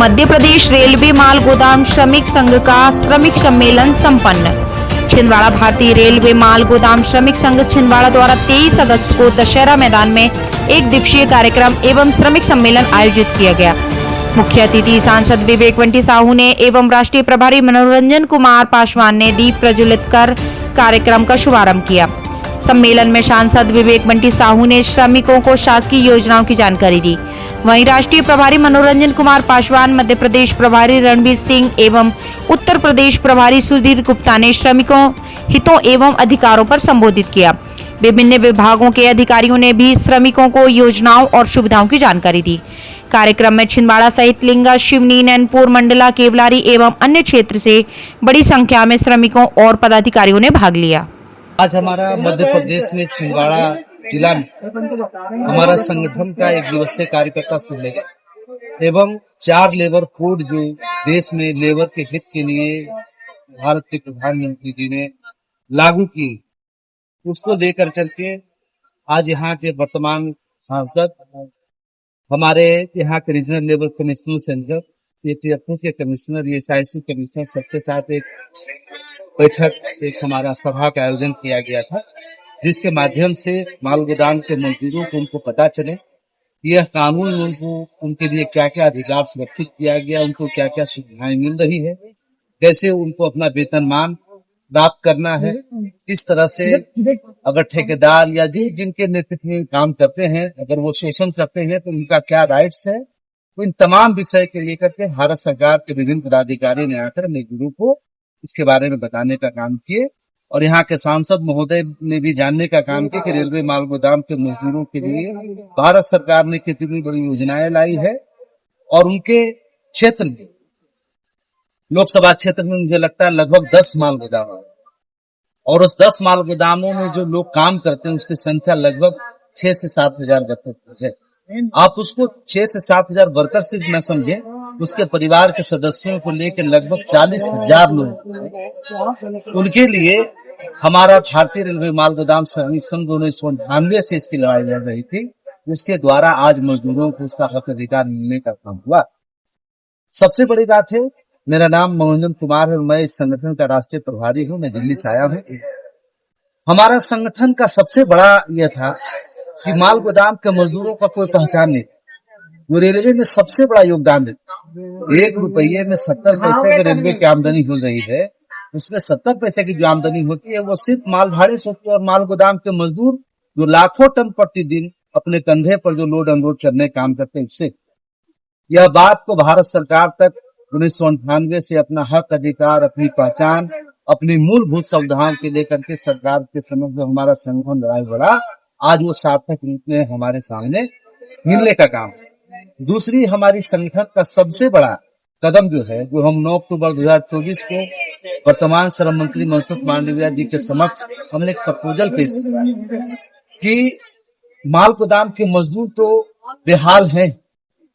Madhya Pradesh railway माल गोदाम श्रमिक संघ का श्रमिक सम्मेलन संपन्न। छिंदवाड़ा भारतीय रेलवे माल गोदाम श्रमिक संघ छिंदवाड़ा द्वारा 23 अगस्त को दशहरा मैदान में एक दिवसीय कार्यक्रम एवं श्रमिक सम्मेलन आयोजित किया गया। मुख्य अतिथि सांसद विवेक बंटी साहू ने एवं राष्ट्रीय प्रभारी मनोरंजन कुमार पासवान ने दीप प्रज्वलित कर कार्यक्रम का शुभारंभ किया। सम्मेलन में सांसद विवेक बंटी साहू ने श्रमिकों को शासकीय योजनाओं की जानकारी दी। वहीं राष्ट्रीय प्रभारी मनोरंजन कुमार पासवान, मध्य प्रदेश प्रभारी रणबीर सिंह एवं उत्तर प्रदेश प्रभारी सुधीर गुप्ता ने श्रमिकों हितों एवं अधिकारों पर संबोधित किया। विभिन्न विभागों के अधिकारियों ने भी श्रमिकों को योजनाओं और सुविधाओं की जानकारी दी। कार्यक्रम में छिंदवाड़ा सहित लिंगा, शिवनी, नैनपुर, मंडला, केवलारी एवं अन्य क्षेत्र से बड़ी संख्या में श्रमिकों और पदाधिकारियों ने भाग लिया। आज हमारा मध्य प्रदेश में छिंदवाड़ा जिला में हमारा संगठन का एक दिवसीय कार्यकर्ता सम्मेलन एवं 4 लेबर कोड जो देश में लेबर के हित के लिए भारत के प्रधानमंत्री जी ने लागू की, उसको लेकर चलके आज यहाँ के वर्तमान सांसद, हमारे यहाँ के रीजनल लेबर कमिश्नर सेंटर, के कमिश्नर, SIC कमिश्नर, सबके साथ एक बैठक, एक हमारा सभा का आयोजन किया गया था, जिसके माध्यम से माल गोदाम के मजदूरों को उनको पता चले यह कानून उनको उनके लिए क्या क्या अधिकार सुरक्षित किया गया, उनको क्या क्या सुविधाएं मिल रही है, कैसे उनको अपना वेतनमान प्राप्त करना है, किस तरह से अगर ठेकेदार या जिनके नेतृत्व में काम करते हैं अगर वो शोषण करते हैं तो उनका क्या राइट्स है। तो इन तमाम विषय के लेकर के भारत सरकार के विभिन्न पदाधिकारी ने आकर मजदूरों को इसके बारे में बताने का काम किए और यहाँ के सांसद महोदय ने भी जानने का काम किया कि रेलवे माल गोदाम के मजदूरों के लिए भारत सरकार ने कितनी बड़ी योजनाएं लाई है और उनके क्षेत्र में, लोकसभा क्षेत्र में मुझे लगता है लगभग 10 माल गोदाम है और उस 10 माल गोदामों में जो लोग काम करते हैं उसकी संख्या लगभग 6 से 7 हजार वर्कर है। आप उसको 6 से 7 हजार वर्कर से न समझे, उसके परिवार के सदस्यों को लेकर लगभग 40,000 लोग, उनके लिए हमारा भारतीय रेलवे माल गोदाम श्रमिक संघ 1998 से इसकी लड़ाई लड़ रही थी। उसके द्वारा आज मजदूरों को उसका हक अधिकार मिलने का काम हुआ। सबसे बड़ी बात है, मेरा नाम मनोरंजन कुमार है और मैं इस संगठन का राष्ट्रीय प्रभारी हूँ। मैं दिल्ली से आया हूँ। हमारा संगठन का सबसे बड़ा यह था कि माल गोदाम के मजदूरों का कोई पहचान नहीं, वो रेलवे में सबसे बड़ा योगदान देते। 1 रुपये में 70 पैसे की रेलवे की आमदनी हो रही है, उसमें 70 पैसे की जो आमदनी होती है वो सिर्फ माल भाड़े से होती है। और माल गोदाम के मजदूर जो लाखों टन प्रतिदिन अपने कंधे पर जो लोड अनलोड करने काम करते हैं, उससे यह बात को भारत सरकार तक 1998 से अपना हक अधिकार, अपनी पहचान, अपनी मूलभूत सुविधाओं के लेकर के सरकार के समक्ष हमारा संगठन लड़ाई बढ़ा, आज वो सार्थक रूप में हमारे सामने मिलने का काम। दूसरी हमारी संगठन का सबसे बड़ा कदम जो है, जो हम 9 अक्टूबर 2024 को वर्तमान श्रम मंत्री मनसुख मांडविया जी के समक्ष हमने एक प्रपोजल पेश किया कि माल गोदाम के मजदूर तो बेहाल हैं,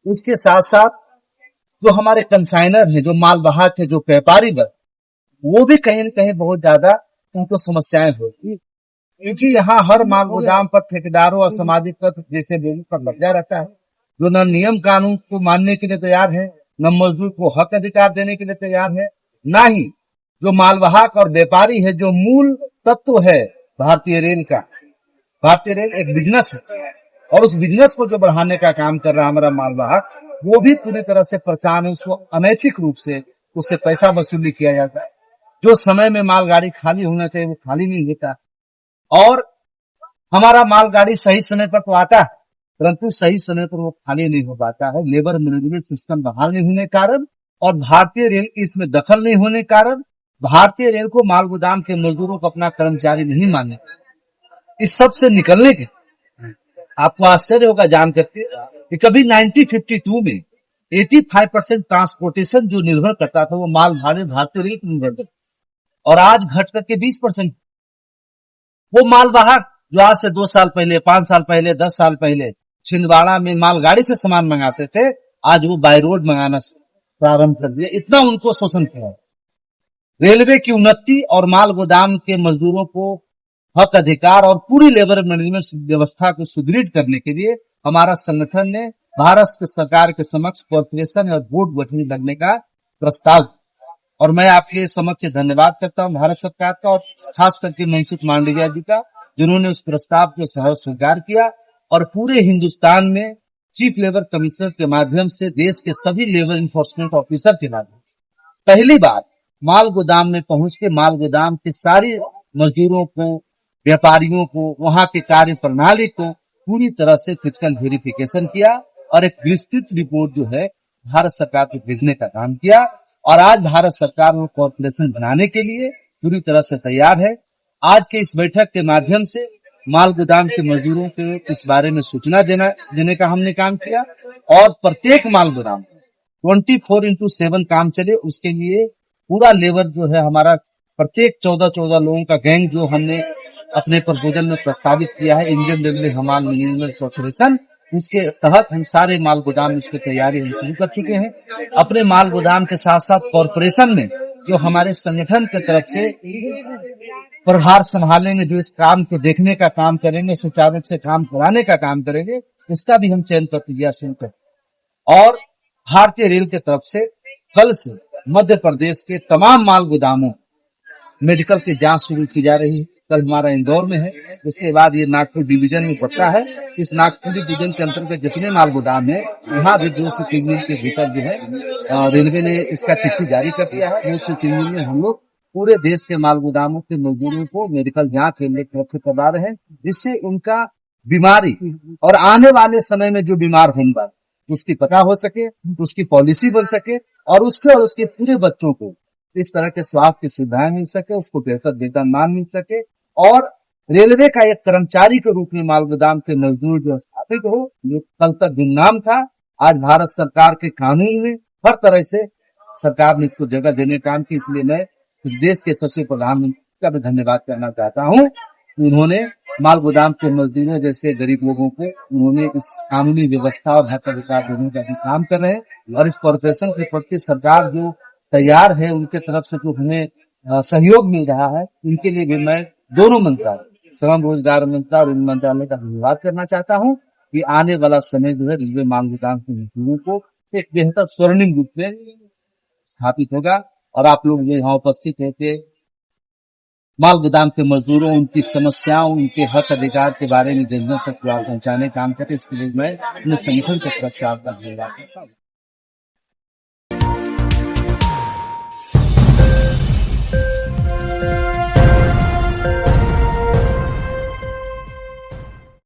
उसके साथ साथ जो हमारे कंसाइनर हैं, जो माल वाहक है, जो व्यापारी वर्ग, वो भी कहीं न कहीं बहुत ज्यादा उनको समस्याएं होती, क्योंकि यहाँ हर माल गोदाम पर ठेकेदारों और सामाजिक तत्व जैसे लोगों पर लगा रहता है, जो न नियम कानून को मानने के लिए तैयार है, न मजदूर को हक अधिकार देने के लिए तैयार है, न ही जो मालवाहक और व्यापारी है, जो मूल तत्व है भारतीय रेल का। भारतीय रेल एक बिजनेस है और उस बिजनेस को जो बढ़ाने का काम कर रहा है हमारा मालवाहक, वो भी पूरी तरह से परेशान है। उसको अनैतिक रूप से उससे पैसा वसूली किया जाता है। जो समय में मालगाड़ी खाली होना चाहिए वो खाली नहीं होता और हमारा मालगाड़ी सही समय पर तो आता है, परंतु सही समय पर वो खाली नहीं हो पाता है। लेबर मैनेजमेंट सिस्टम बहाल नहीं होने के कारण और भारतीय रेल की इसमें दखल नहीं होने के कारण भारतीय रेल को माल गोदाम के मजदूरों को अपना कर्मचारी नहीं मानने, इस सब से निकलने के आपको आश्चर्य होगा जान करके कि कभी 1952 में 85% ट्रांसपोर्टेशन जो निर्भर करता था वो माल भाड़े भारतीय रेल पर निर्भर करता और आज घट करके 20% वो मालवाहक जो आज से 2 साल पहले, 5 साल पहले, 10 साल पहले छिंदवाड़ा में मालगाड़ी से सामान मंगाते थे, आज वो बाय रोड मंगाना प्रारंभ कर दिया। इतना उनको शोषण किया। रेलवे की उन्नति और माल गोदाम के मजदूरों को हक अधिकार और पूरी लेबर मैनेजमेंट व्यवस्था को सुदृढ़ करने के लिए हमारा संगठन ने भारत सरकार के समक्ष कॉर्पोरेशन और बोर्ड गठन करने का प्रस्ताव, और मैं आपके समक्ष धन्यवाद करता हूं भारत सरकार का और खास करके मनसुख मांडविया जी का, जिन्होंने उस प्रस्ताव को सहर्ष स्वीकार किया और पूरे हिंदुस्तान में चीफ लेबर कमिश्नर के माध्यम से देश के सभी लेबर इन्फोर्समेंट ऑफिसर के माध्यम से पहली बार माल गोदाम में पहुंच के माल गोदाम के सारे मजदूरों को, व्यापारियों को, वहां के कार्य प्रणाली को पूरी तरह से फिजिकल वेरिफिकेशन किया और एक विस्तृत रिपोर्ट जो है भारत सरकार को भेजने का काम किया। और आज भारत सरकार वो कॉर्पोरेशन बनाने के लिए पूरी तरह से तैयार है। आज के इस बैठक के माध्यम से माल गोदाम के मजदूरों को इस बारे में सूचना देने का हमने काम किया और प्रत्येक माल गोदाम 24/7 काम चले, उसके लिए पूरा लेबर जो है हमारा प्रत्येक 14 लोगों का गैंग जो हमने अपने प्रपोजल में प्रस्तावित किया है इंडियन रेलवे हमाल मैनेजमेंट कॉर्पोरेशन, उसके तहत हम सारे माल गोदाम इसकी तैयारी हम शुरू कर चुके हैं। अपने माल गोदाम के साथ साथ कॉर्पोरेशन में जो हमारे संगठन की तरफ से प्रभार संभालेंगे, जो इस काम को देखने का काम करेंगे, सुचारू रूप से काम कराने का काम करेंगे, उसका भी हम चयन प्रक्रिया शुरू करें। और भारतीय रेल की तरफ से कल से मध्य प्रदेश के तमाम माल गोदामों मेडिकल की जांच शुरू की जा रही है। कल हमारा इंदौर में है, उसके बाद ये नागपुर डिवीजन में पड़ता है। इस नागपुर डिवीजन के अंतर्गत जितने माल गोदाम है वहाँ भी 2 से 3 दिन के भीतर जो है रेलवे ने इसका चिट्ठी जारी कर दिया है। 2 से 3 दिन में हम लोग पूरे देश के माल गोदामों के मजदूरों को मेडिकल जांच रेलवे की तरफ से करवा रहे हैं, जिससे उनका बीमारी और आने वाले समय में जो बीमार होंगे उसकी पता हो सके, उसकी पॉलिसी बन सके और उसके पूरे बच्चों को इस तरह के स्वास्थ्य की सुविधाएं मिल सके, उसको बेहतर वेतनमान मिल सके और रेलवे का एक कर्मचारी के रूप में माल गोदाम के मजदूर जो स्थापित हो, जो कल तक गुमनाम था, आज भारत सरकार के कानून में हर तरह से सरकार ने इसको जगह देने का काम की। इसलिए मैं इस देश के सबसे प्रधानमंत्री का भी धन्यवाद करना चाहता हूँ। उन्होंने माल गोदाम के मजदूरों जैसे गरीब लोगों को उन्होंने इस कानूनी व्यवस्था और हक अधिकार देने का भी काम कर रहे हैं और इस कॉर्पोरेशन के प्रति सरकार जो तैयार है, उनके तरफ से जो हमें सहयोग मिल रहा है, उनके लिए भी मैं दोनों मंत्रालय, श्रम रोजगार मंत्रालय और मंत्रालय का धन्यवाद करना चाहता हूँ कि आने वाला समय जो है रेलवे माल गोदाम के मजदूरों को एक बेहतर स्वर्णिम रूप में स्थापित होगा। और आप लोग यहाँ उपस्थित होकर माल गोदाम के मजदूरों, उनकी समस्याओं, उनके हक अधिकार के बारे में जनता तक पहुंचाने का काम करते, इसके लिए मैं अपने संगठन के तरफ से आपका धन्यवाद करता हूँ।